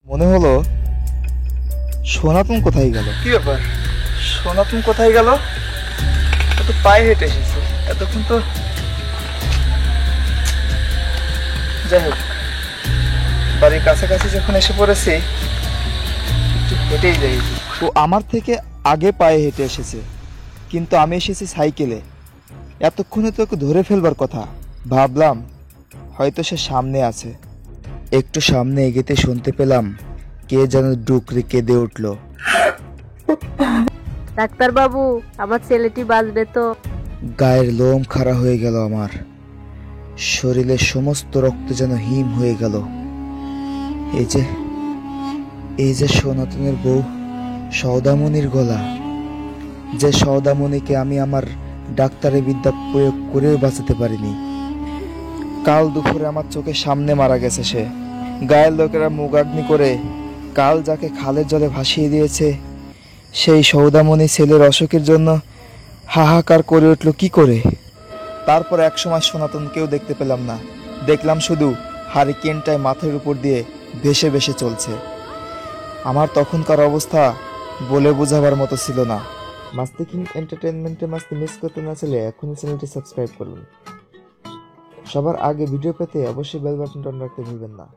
মনে হলো সনাতন কোথায় গেল। কি ব্যাপার, সনাতন কোথায় গেল? তো পায়ে হেঁটে এসেছে এতক্ষণ তো। যাই হোক, বাড়ির কাছাকাছি যখন এসে পড়েছি একটু হেঁটেই যাই। ও আমার থেকে আগে পায়ে হেঁটে এসেছে, কিন্তু আমি এসেছি সাইকেলে। এতক্ষণে তো ওকে ধরে ফেলবার কথা। ভাবলাম হয়তো সে সামনে আছে। একটু সামনে এগোতে শুনতে পেলাম কে যেন ডুকরে কেঁদে উঠল। ডাক্তার বাবু, আমার ছেলেটি বাঁচবে তো? গায়ের লোম খাড়া হয়ে গেল আমার, শরীরের সমস্ত রক্ত যেন হিম হয়ে গেল। এই যে সনাতনের বউ সৌদামণির গলা, যে সৌদামণিকে আমি আমার ডাক্তারি বিদ্যা প্রয়োগ করেও বাঁচাতে পারিনি। কাল দুপুরে আমার চোখের সামনে মারা গেছে সে। গায়ের লোকেরা মুখাগ্নি করে কাল যাকে খালের জলে ভাসিয়ে দিয়েছে, সেই সৌদামণি ছেলের অসুখের জন্য হাহাকার করে উঠল কি করে। তারপর এক সময় সনাতনকেও দেখতে পেলাম না, দেখলাম শুধু হারিকেনটায় মাথার উপর দিয়ে ভেসে ভেসে চলছে। আমার তখনকার অবস্থা বলে বোঝাবার মতো ছিল না। মাস্তি কিং এন্টারটেনমেন্টের মাস্তি মিস করতে না চাইলে এখনই চ্যানেলটি সাবস্ক্রাইব করুন। সবার আগে ভিডিও পেতে অবশ্যই বেল বাটনটা অন রাখতে ভুলবেন না।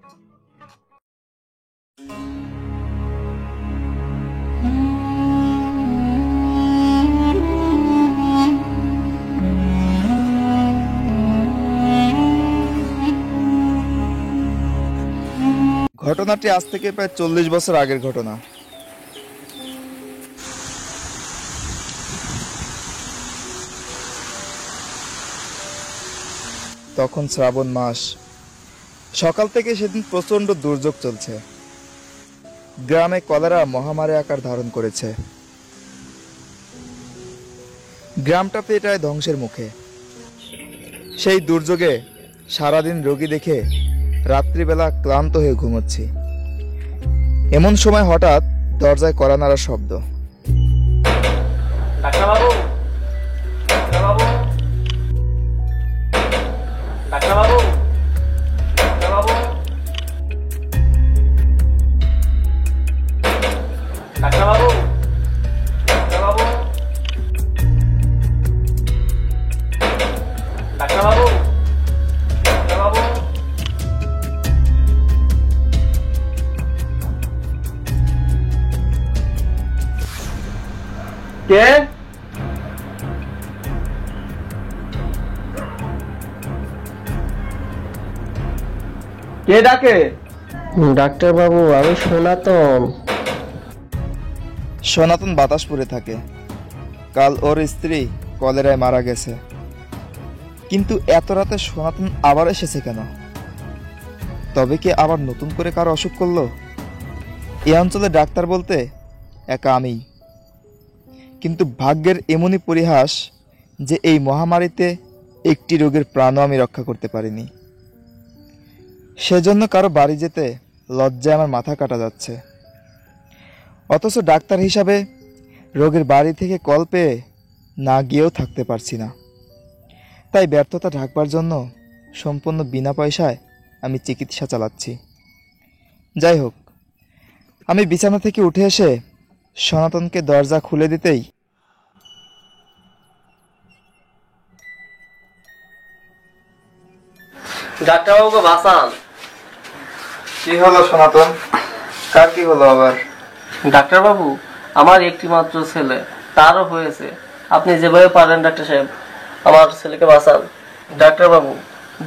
ঘটনাটি আজ থেকে প্রায় 40 বছর আগের ঘটনা। তখন শ্রাবণ মাস। সকাল থেকে সেদিন প্রচন্ড দুর্যোগ চলছে। গ্রামে কলেরা মহামারী আকার ধারণ করেছে। গ্রামটা প্রায় ধ্বংসের মুখে। সেই দুর্যোগে সারাদিন রোগী দেখে রাত্রিবেলা ক্লান্ত হয়ে ঘুমোচ্ছি। এমন সময় হঠাৎ দরজায় কড়া নাড়ার শব্দ। ডাক্তারবাবু, ডাক্তারবাবু, ডাক্তারবাবু, ডাক্তারবাবু, ডাক্তারবাবু, ডাক্তারবাবু, ডাক্তারবাবু, ডাক্তারবাবু। কে? কে ডাকে? ডাক্তার বাবু, আমি সনাতন। সনাতন বাতাসপুরে থাকে। কাল ওর স্ত্রী কলেরায় মারা গেছে। কিন্তু এত রাতে সনাতন আবার এসেছে কেন? তবে কি আবার নতুন করে কারো অসুখ করলো? এই অঞ্চলে ডাক্তার বলতে একা আমি। কিন্তু ভাগ্যের এমনই পরিহাস যে এই মহামারীতে একটি রোগের প্রাণও আমি রক্ষা করতে পারিনি। সেজন্য কারো বাড়ি যেতে লজ্জায় আমার মাথা কাটা যাচ্ছে। অথচ ডাক্তার হিসাবে রোগের বাড়ি থেকে কল পেয়ে না গিয়েও থাকতে পারছি না। তাই ব্যর্থতা ঢাকবার জন্য সম্পূর্ণ বিনা পয়সায় আমি চিকিৎসা চালাচ্ছি। যাই হোক, আমি বিছানা থেকে উঠে এসে সনাতনকে দরজা খুলে দিতেই ডাক্তারবাবুকে বাঁচান। কি হলো সনাতন? কার কি হলো আবার? ডাক্তারবাবু, আমার একটি মাত্র ছেলে, তারও হয়েছে। আপনি যেভাবে পারেন ডাক্তার সাহেব, আমার ছেলেকে বাঁচান। ডাক্তারবাবু,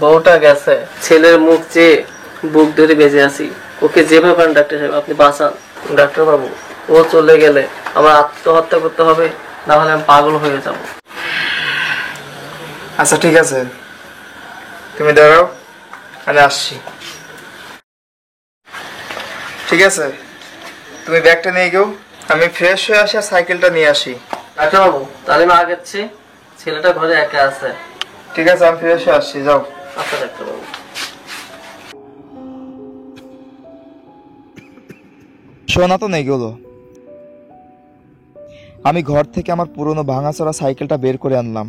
বউটা গেছে, ছেলের মুখ চেয়ে বুক ধরে বেঁচে আছি। ওকে যেভাবে পারেন ডাক্তার সাহেব আপনি বাঁচান। ডাক্তারবাবু, ও চলে গেলে আমার আত্মহত্যা করতে হবে, না হলে আমি পাগল হয়ে যাব। আচ্ছা ঠিক আছে, তুমি দাঁড়াও, আমি আসছি। ঠিক আছে, তুমি ব্যাগটা নিয়ে গেও, আমি ফ্রেশ হয়ে আসি আর সাইকেলটা নিয়ে আসি। ডাক্তারবাবু, তাহলে আমি আগেছি, ছেলেটা ঘরে একা আছে। ঠিক আছে, আমি ফ্রেশ হয়ে আসছি, যাও। আচ্ছা ডাক্তারবাবু। সনাতন এগোলো। আমি ঘর থেকে আমার পুরনো ভাঙাচোরা সাইকেলটা বের করে আনলাম।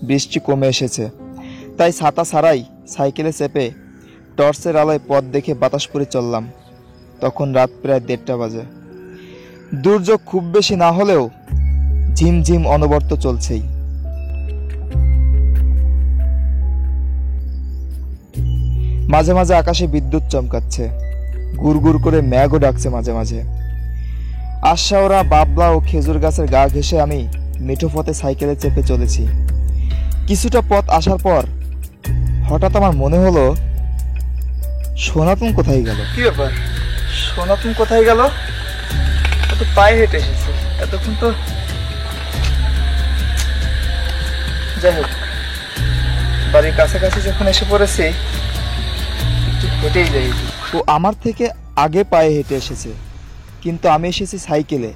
বৃষ্টি কমে এসেছে, তাই ছাতা ছাড়াই সাইকেলে চেপে টর্চের আলোয় পথ দেখে বাতাসপুরে চললাম। তখন রাত প্রায় 1:30 বাজে। দুর্যোগ খুব বেশি না হলেও ঝিমঝিম অনবরত চলছেই। মাঝে মাঝে আকাশে বিদ্যুৎ চমকাচ্ছে, গুড়গুড় করে ম্যাগও ডাকছে মাঝে মাঝে। আশাওরা, বাবলা ও খেজুর গাছের গা ঘেঁষে আমি মিঠো পথে সাইকেলে চেপে চলেছি। কিছুটা পথ আসার পর হঠাৎ আমার মনে হলো, সনাতন কোথায় গেল? কি ব্যাপার, সনাতন কোথায় গেল? ও তো পায়ে হেঁটে এসেছে এতক্ষণ তো। যাই হোক, বাড়ির কাছাকাছি যখন এসে পড়েছি একটু হেঁটেই যাই। ও আমার থেকে আগে পায়ে হেঁটে এসেছে, কিন্তু আমি এসেছি সাইকেলে।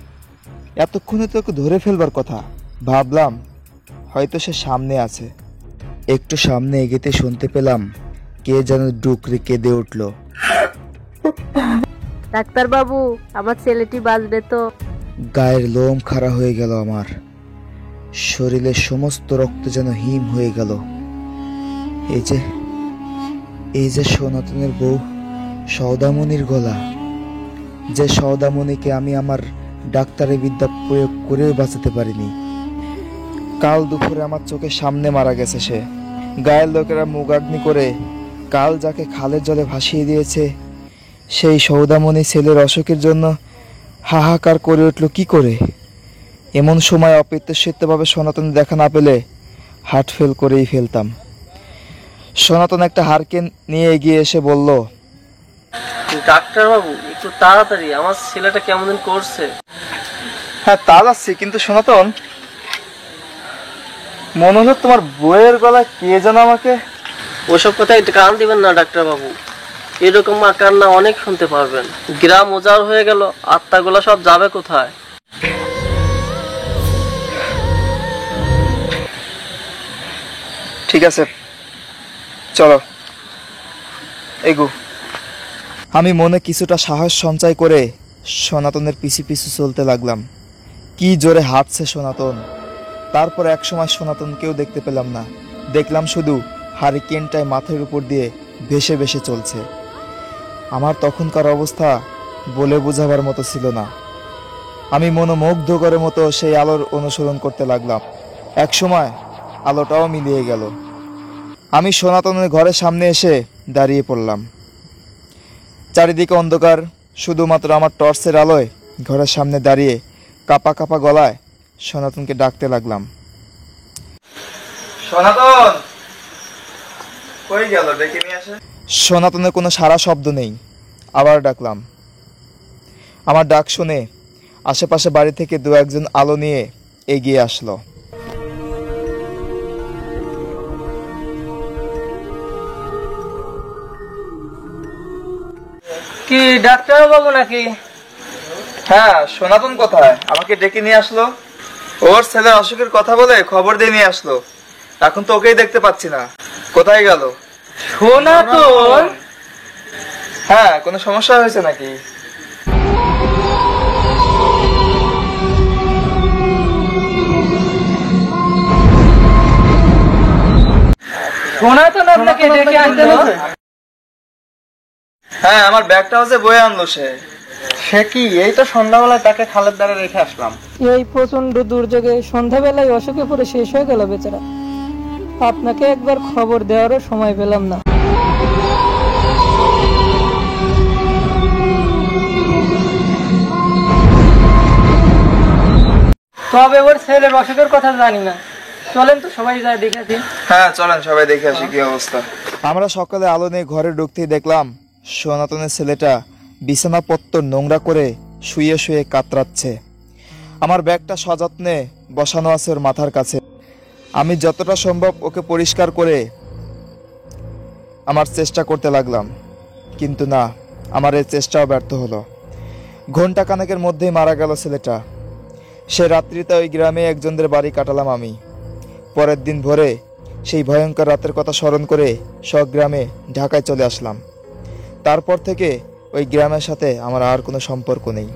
এতক্ষণে তো ওকে ধরে ফেলবার কথা। ভাবলাম হয়তো সে সামনে আছে। একটু সামনে এগিয়ে শুনতে পেলাম কে যেন ডুকরে কেঁদে উঠল। ডাক্তার বাবু, আমার ছেলেটি বাঁচবে তো? গায়ের লোম খাড়া হয়ে গেল আমার, শরীরের সমস্ত রক্ত যেন হিম হয়ে গেল। এই যে সনাতনের বউ সৌদামণির গলা, যে সৌদামণিকে আমি আমার ডাক্তারি বিদ্যা প্রয়োগ করেও বাঁচাতে পারিনি। কাল দুপুরে আমার চোখের সামনে মারা গেছে সে। গায়ের লোকেরা মুখাগ্নি করে কাল যাকে খালের জলে ভাসিয়ে দিয়েছে, সেই সৌদামণি ছেলের অসুখের জন্য হাহাকার করে উঠল কি করে। এমন সময় অপ্রত্যাশিতভাবে সনাতন দেখা না পেলে হার্ট ফেল করেই ফেলতাম। সনাতন একটা হারকে নিয়ে এগিয়ে এসে বলল, ডাক্তার বাবু একটু তাড়াতাড়ি, আমার ছেলেটা কেমন দিন করছে। হ্যাঁ তা যাচ্ছি, কিন্তু সনাতন, মনে হলো তোমার বইয়ের গলায় কে যেন আমাকে। ওসব কথায় কান দিবেন না ডাক্তার বাবু, এরকম কান্না অনেক শুনতে পারবেন। গ্রাম উজাড় হয়ে গেল, আত্মাগুলো সব যাবে কোথায়? ঠিক আছে, চলো এগো। আমি মনে কিছুটা সাহস সঞ্চয় করে সনাতনের পিছু পিছু চলতে লাগলাম। কি জোরে হাঁটছে সনাতন! তারপর একসময় সনাতনকেও দেখতে পেলাম না। দেখলাম শুধু হারিকেনটায় মাথার উপর দিয়ে ভেসে ভেসে চলছে। আমার তখনকার অবস্থা বলে বোঝাবার মতো ছিল না। আমি মনোমুগ্ধকরের মতো সেই আলোর অনুসরণ করতে লাগলাম। একসময় আলোটাও মিলিয়ে গেল। আমি সনাতনের ঘরের সামনে এসে দাঁড়িয়ে পড়লাম। চারিদিকে অন্ধকার, শুধুমাত্র আমার টর্চের আলোয় ঘরের সামনে দাঁড়িয়ে কাপা কাপা গলায় সনাতনকে ডাকতে লাগলাম, সনাতন কই গেল, ডেকে নিয়ে আসে। সনাতনের কোনো সারা শব্দ নেই। আবার ডাকলাম। আমার ডাক শুনে আশেপাশে বাড়ি থেকে 2-1 জন আলো নিয়ে এগিয়ে আসলো। কি ডাক্তার বাবু নাকি? হ্যাঁ, সনাতন কোথায়? আমাকে ডেকে নিয়ে আসলো। ওর ছেলের অসুখের কথা বলে খবর দিয়ে নিয়ে আসলো। এখন তো ওকেই দেখতে পাচ্ছি না, কোথায় গেল? সনাতন? হ্যাঁ, কোনো সমস্যা হয়েছে নাকি? সনাতন আপনাকে ডেকে আনতে হলো? হ্যাঁ, আমার ব্যাগটা হচ্ছে বয়ে আনলো সে। সে কি, এই তো সন্ধ্যাবেলায় তাকে খালের ধারে রেখে আসলাম। এই প্রচন্ড দুর্যোগে সন্ধ্যাবেলায় অসুখে পড়ে শেষ হয়ে গেল বেচারা। আপনাকে একবার খবর দেওয়ারও সময় পেলাম না। তবে ওর ছেলের অসুখের কথা জানি না, চলেন তো সবাই যায় দেখে আসি। হ্যাঁ চলেন, সবাই দেখে আসি কি অবস্থা। আমরা সকালে আলো নিয়ে ঘরে ঢুকতেই দেখলাম সনাতনের ছেলেটা বিছানাপত্তর নোংরা করে শুয়ে শুয়ে কাতরাচ্ছে। আমার ব্যাগটা সযত্নে বসানো আছে ওর মাথার কাছে। আমি যতটা সম্ভব ওকে পরিষ্কার করে আমার চেষ্টা করতে লাগলাম, কিন্তু না, আমার এই চেষ্টাও ব্যর্থ হলো। ঘন্টা খানেকের মধ্যেই মারা গেল ছেলেটা। সে রাত্রিতে ওই গ্রামে একজনদের বাড়ি কাটালাম আমি। পরের দিন ভোরে সেই ভয়ঙ্কর রাতের কথা স্মরণ করে স্বগ্রামে ঢাকায় চলে আসলাম। তারপর থেকে ওই গ্রামের সাথে আমার আর কোনো সম্পর্ক নেই।